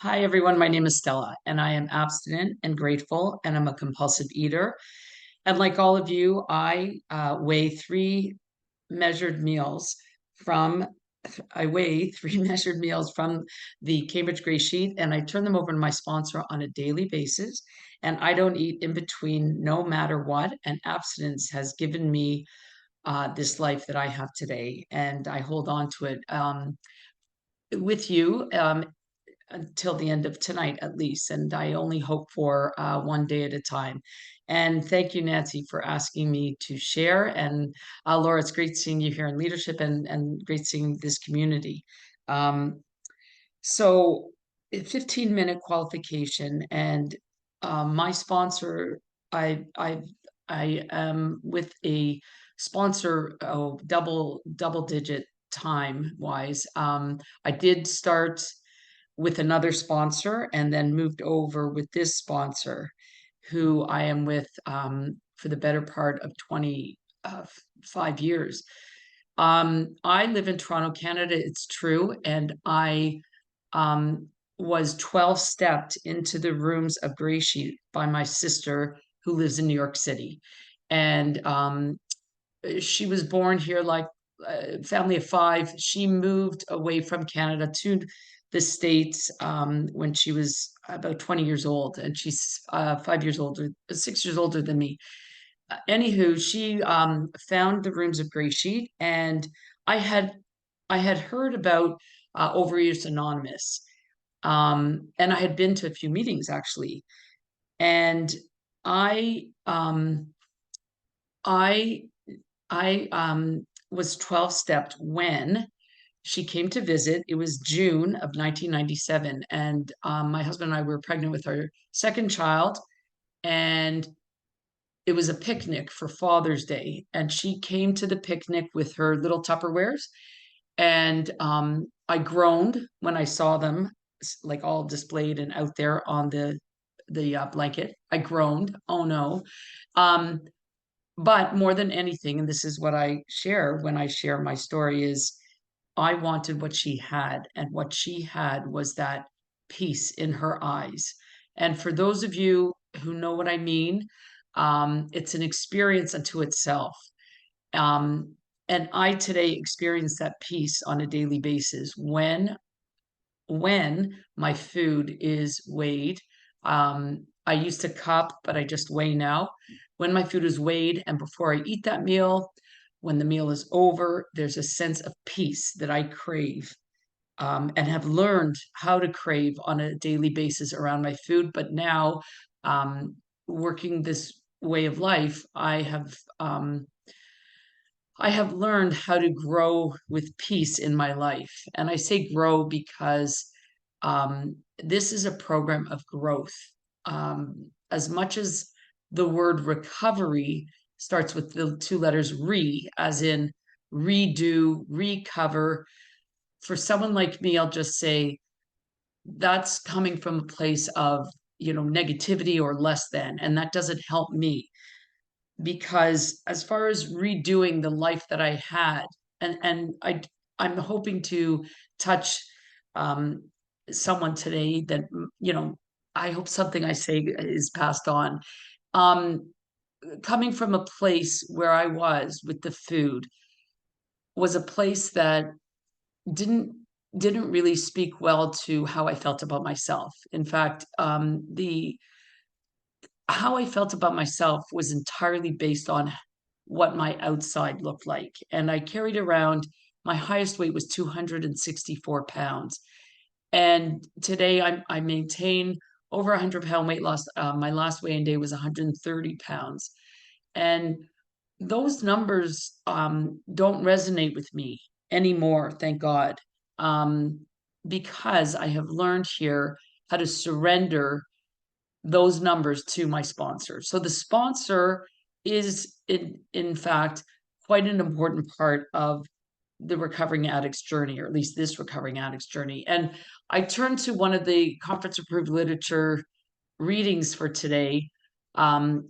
Hi, everyone. My name is Stella, and I am abstinent and grateful, and I'm a compulsive eater. And like all of you, I weigh three measured meals from, I weigh three measured meals from the Cambridge Gray Sheet, and I turn them over to my sponsor on a daily basis. And I don't eat in between no matter what. And abstinence has given me this life that I have today, and I hold on to it with you. Until the end of tonight at least. And I only hope for one day at a time. And thank you, Nancy, for asking me to share. And Laura, it's great seeing you here in leadership and great seeing this community. Um, so, a 15-minute qualification, and my sponsor, I I am with a sponsor, double digit time wise. I did start with another sponsor and then moved over with this sponsor who I am with for the better part of 25 years. I live in Toronto, Canada, it's true, and I um, was 12 stepped into the rooms of Grey Sheet by my sister who lives in New York City. And she was born here like a family of five. She moved away from Canada to the States when she was about 20 years old, and she's 5 years older, 6 years older than me. Anywho, she found the rooms of Grey Sheet, and I had I had heard about Overeaters Anonymous, and I had been to a few meetings actually, and I um, I I was 12 stepped when she came to visit. It was June of 1997, and my husband and I were pregnant with our second child, and it was a picnic for Father's Day, and she came to the picnic with her little Tupperwares, and I groaned when I saw them, like all displayed and out there on the blanket. I groaned, oh no. Um, but more than anything, and this is what I share when I share my story, is I wanted what she had, and what she had was that peace in her eyes. And for those of you who know what I mean, it's an experience unto itself. Um, and I today experience that peace on a daily basis when my food is weighed. I used to cup, but I just weigh now. When my food is weighed, and before I eat that meal, when the meal is over, there's a sense of peace that I crave, and have learned how to crave on a daily basis around my food. But now, working this way of life, I have learned how to grow with peace in my life. And I say grow because this is a program of growth. As much as the word recovery starts with the two letters re, as in redo, recover. For someone like me, I'll just say that's coming from a place of, negativity or less than, and that doesn't help me, because as far as redoing the life that I had, I'm hoping to touch um, someone today that, you know I hope something I say is passed on. Um, Coming from a place where I was with the food was a place that didn't didn't really speak well to how I felt about myself. In fact, the how I felt about myself was entirely based on what my outside looked like. And I carried around, my highest weight was 264 pounds. And today I maintain over 100-pound weight loss. My last weigh-in day was 130 pounds. And those numbers don't resonate with me anymore, thank God, um, because I have learned here how to surrender those numbers to my sponsor. So the sponsor is in fact quite an important part of the recovering addict's journey, or at least this recovering addict's journey. And I turned to one of the conference approved literature readings for today. And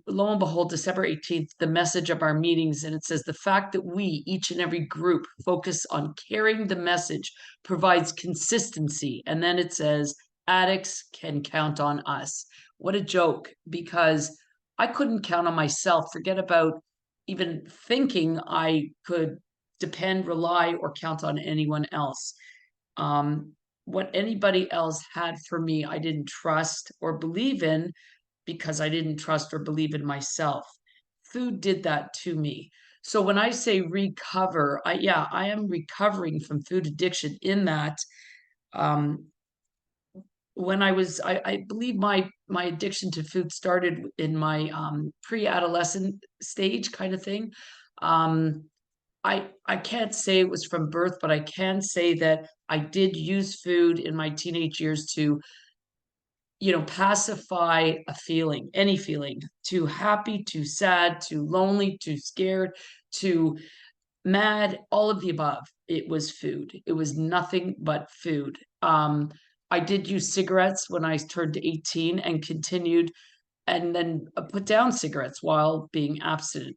lo and behold, December 18th, the message of our meetings, and it says, the fact that we, each and every group, focus on carrying the message provides consistency. And then it says, addicts can count on us. What a joke, because I couldn't count on myself. Forget about even thinking I could depend, rely, or count on anyone else. Um, what anybody else had for me, I didn't trust or believe in because I didn't trust or believe in myself. Food did that to me. So when I say recover, yeah, I am recovering from food addiction in that um, when I believe my addiction to food started in my pre-adolescent stage kind of thing. Um, I can't say it was from birth, but I can say that I did use food in my teenage years to, pacify a feeling, any feeling, too happy, too sad, too lonely, too scared, too mad, all of the above. It was food. It was nothing but food. I did use cigarettes when I turned 18 and continued, and then put down cigarettes while being abstinent.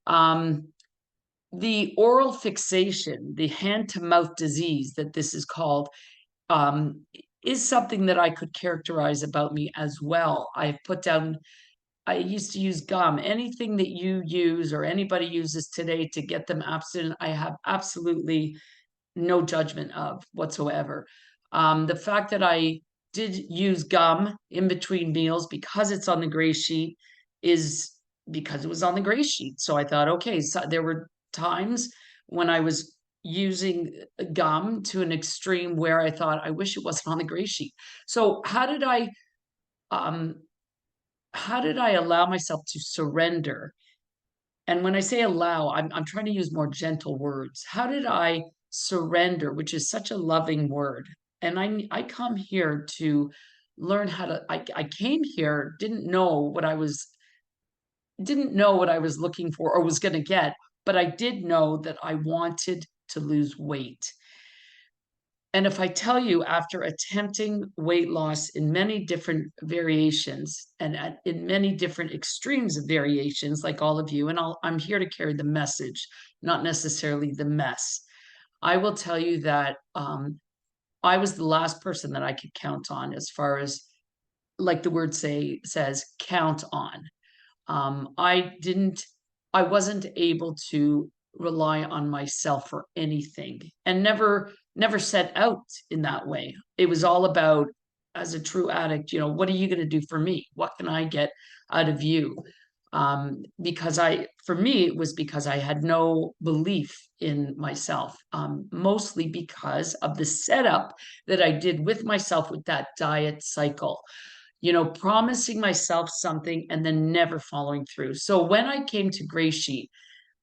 Um, the oral fixation, the hand to mouth disease that this is called, um, is something that I could characterize about me as well. I've put down, I used to use gum. Anything that you use or anybody uses today to get them abstinent, I have absolutely no judgment of whatsoever. The fact that I did use gum in between meals because it's on the gray sheet is because it was on the gray sheet. So I thought, okay, so there were times when I was using gum to an extreme where I thought, I wish it wasn't on the gray sheet. So um how did I allow myself to surrender? And when I say allow, I'm trying to use more gentle words. How did I surrender, which is such a loving word? And I come here to learn how to, I came here, didn't know what I was looking for or was going to get, but I did know that I wanted to lose weight. And if I tell you, after attempting weight loss in many different variations and in many different extremes of variations, like all of you, and I'm here to carry the message, not necessarily the mess. I will tell you that I was the last person that I could count on, as far as, like the word says, count on. I didn't, I wasn't able to rely on myself for anything, and never set out in that way. It was all about, as a true addict, what are you going to do for me? What can I get out of you? Because for me, it was because I had no belief in myself, mostly because of the setup that I did with myself with that diet cycle, promising myself something and then never following through. So when I came to Gray Sheet,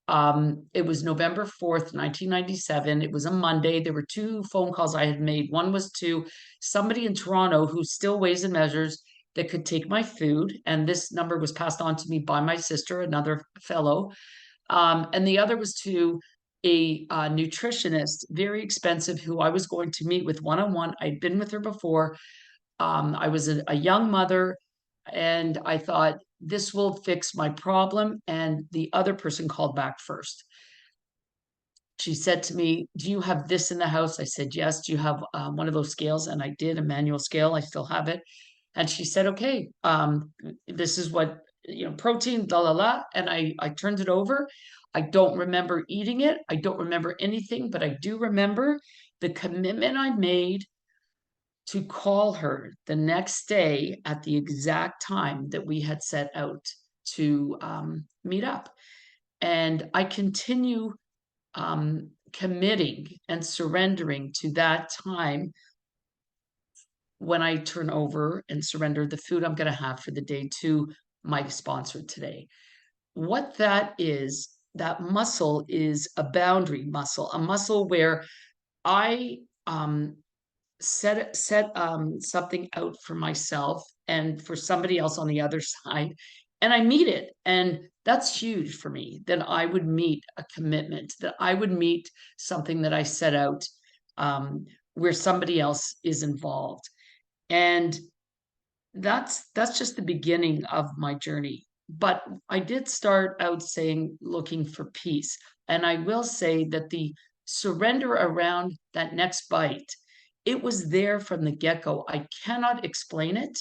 it was November 4th, 1997. It was a Monday. There were two phone calls I had made. One was to somebody in Toronto who still weighs and measures that could take my food. And this number was passed on to me by my sister, another fellow. And the other was to a nutritionist, very expensive, who I was going to meet with one-on-one. I'd been with her before. I was a young mother, and I thought, this will fix my problem. And the other person called back first. She said to me, "Do you have this in the house?" I said, "Yes." "Do you have one of those scales?" And I did, a manual scale. I still have it. And she said, "Okay, this is what, protein, la la la." And I turned it over. I don't remember eating it. I don't remember anything, but I do remember the commitment I made to call her the next day at the exact time that we had set out to meet up. And I continue committing and surrendering to that time when I turn over and surrender the food I'm going to have for the day to my sponsor today. What that muscle is a boundary muscle, a muscle where I set something out for myself and for somebody else on the other side, and I meet it. And that's huge for me, that I would meet a commitment, that I would meet something that I set out, where somebody else is involved. And that's just the beginning of my journey. But I did start out saying, looking for peace. And I will say that the surrender around that next bite it was there from the get-go. I cannot explain it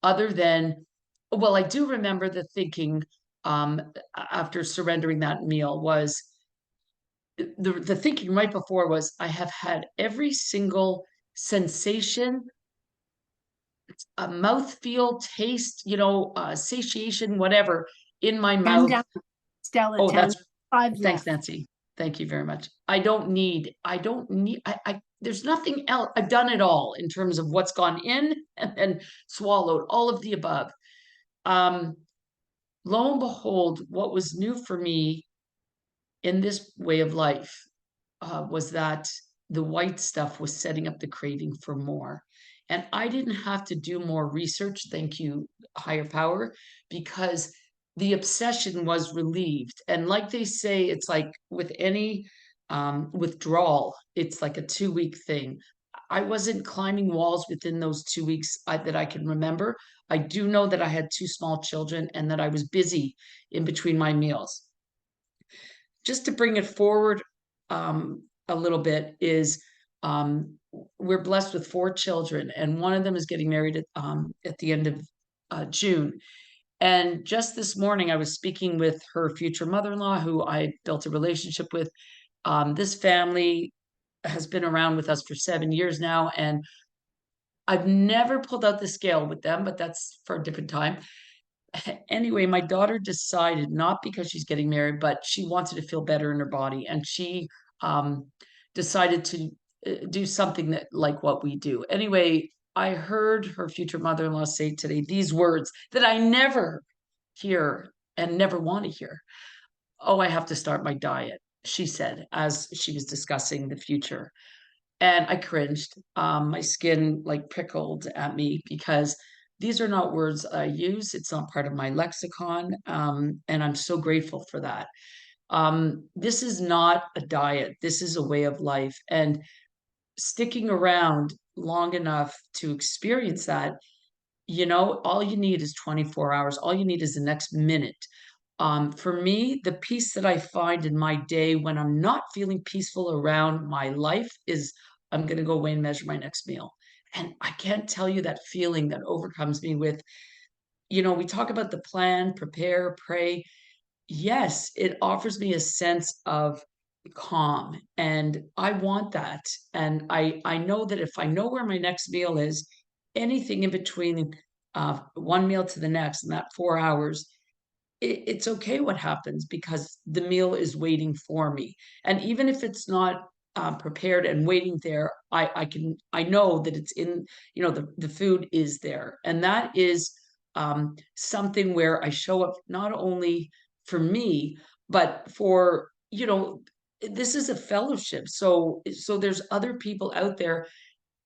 other than, well, I do remember the thinking after surrendering that meal was the thinking right before was I have had every single sensation, a mouthfeel, taste, satiation, whatever in my 10 mouth. down, Stella, Oh, 10, that's 5 thanks, left. Nancy. Thank you very much. There's nothing else. I've done it all in terms of what's gone in and then swallowed, all of the above. Um, Lo and behold, what was new for me in this way of life was that the white stuff was setting up the craving for more. And I didn't have to do more research, thank you, higher power, because the obsession was relieved. And like they say, it's like with any withdrawal, it's like a 2 week thing. I wasn't climbing walls within those 2 weeks that I can remember. I do know that I had two small children and that I was busy in between my meals. Just to bring it forward a little bit is we're blessed with four children, and one of them is getting married at the end of June. And just this morning, I was speaking with her future mother-in-law, who I built a relationship with. This family has been around with us for 7 years now, and I've never pulled out the scale with them, but that's for a different time. Anyway, my daughter decided, not because she's getting married, but she wanted to feel better in her body, and she um, decided to do something that like what we do. Anyway, I heard her future mother-in-law say today these words that I never hear and never want to hear. Oh, I have to start my diet, she said, as she was discussing the future. And I cringed. My skin like prickled at me because these are not words I use. It's not part of my lexicon. And I'm so grateful for that. This is not a diet. This is a way of life. And sticking around long enough to experience that, all you need is 24 hours. All you need is the next minute. For me, the peace that I find in my day when I'm not feeling peaceful around my life is I'm going to go away and measure my next meal. And I can't tell you that feeling that overcomes me with, we talk about the plan, prepare, pray. Yes, it offers me a sense of calm, and I want that. And I know that if I know where my next meal is, anything in between one meal to the next, and that 4 hours, it's okay what happens because the meal is waiting for me. And even if it's not prepared and waiting there, I know that it's in, the food is there. And that is something where I show up not only for me, but for, this is a fellowship. So there's other people out there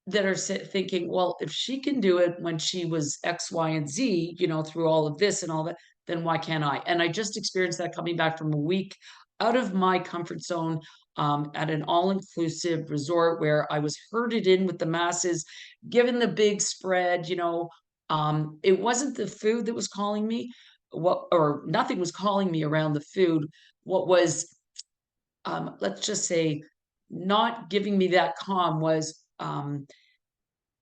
that are thinking, well, if she can do it when she was X, Y, and Z, through all of this and all that, then why can't I? And I just experienced that coming back from a week out of my comfort zone at an all-inclusive resort where I was herded in with the masses, given the big spread. It wasn't the food that was calling me, or nothing was calling me around the food. What was, let's just say, not giving me that calm was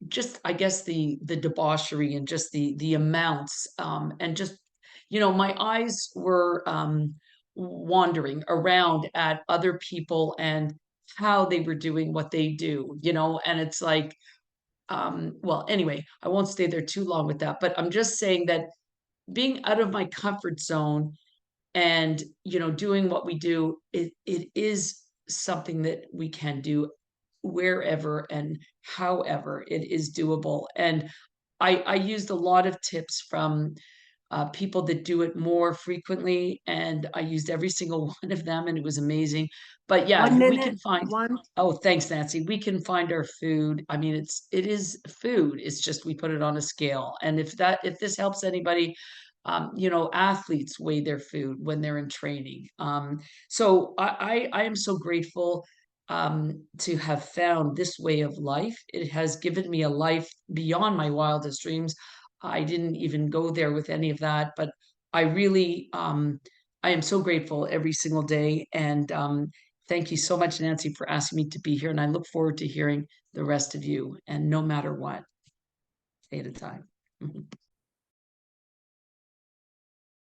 just I guess the debauchery and just the amounts and just my eyes were wandering around at other people and how they were doing what they do, and it's like well, anyway, I won't stay there too long with that, but I'm just saying that being out of my comfort zone and doing what we do, it is something that we can do wherever and however it is doable. And I used a lot of tips from people that do it more frequently, and I used every single one of them, and it was amazing. But One yeah, we minute, can find. one. Oh, thanks, Nancy. We can find our food. I mean, it is food. It's just we put it on a scale. And if this helps anybody, athletes weigh their food when they're in training. So I am so grateful to have found this way of life. It has given me a life beyond my wildest dreams. I didn't even go there with any of that, but I really, I am so grateful every single day. And Thank you so much, Nancy, for asking me to be here, and I look forward to hearing the rest of you, and no matter what, stay at a time.